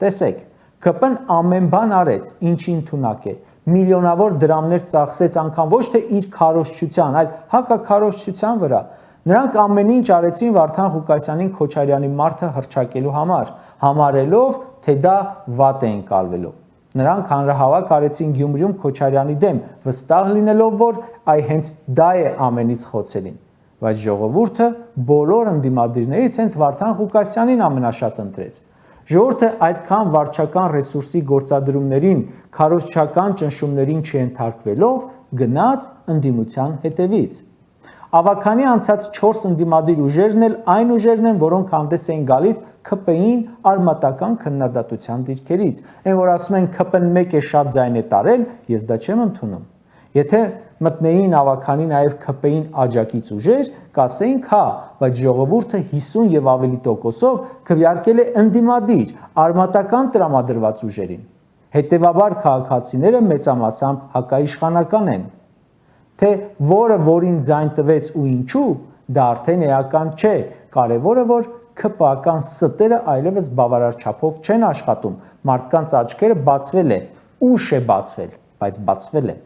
Տեսեք, ԿՊ-ն ամեն բան արեց, ինչին թունակ է, միլիոնավոր դրամներ ծախսեց անգամ ոչ թե իր քարոզչության, այլ հակաքարոզչության վրա։ Նրանք ամեն ինչ արեցին Վարդան Ղուկասյանին Քոչարյանի մարդը հռչակելու համար, համարելով, թե դա վատ է ընկալվելու։ Նրանք հանրահավաք արեցին Գյումրիում Քոչարյանի դեմ, վստահ լինելով, որ այ հենց դա է ամենից խոցելին։ Բայց ժողովուրդը բոլոր ընդդիմադիրներից հենց Վարդան Ղուկասյանին ամենաշատ ընտրեց։ Ժողովուրդը այդքան վարչական ռեսուրսի գործադրումներին, քարոզչական ճնշումներին չենթարկվելով գնաց ընդդիմության հետևից։ Ավագանի անցած 4 ընդդիմադիր ուժերն էլ այն ուժերն են, որոնք հանդես էին գալիս ԿՊ-ին արմատական քննադատության դիրքերից։ Այն որ ասում են ԿՊ-ն մեկ է շատ ձայն է տարել, ես դա չեմ ընդունում։ Եթե մտնեին ավագանի նաև ԿՊ-ին աջակից ուժեր, կասեինք հա, բայց ժողովուրդը 50 եւ ավելի տոկոսով քվեարկել է ընդդիմադիր, արմատական տրամադրված ուժերին։ Հետևաբար քաղաքացիները մեծամասամբ հակաիշխանական են։ Թե որը որին ձայն տվեց ու ինչու, դա արդեն էական չէ, կարևորը որ ԿՊ-ական ստերը այլևս բավարար չափով չեն աշխատում, մարդկանց աչքերը բացվել է, ուշ է բացվել, բայց բացվել է։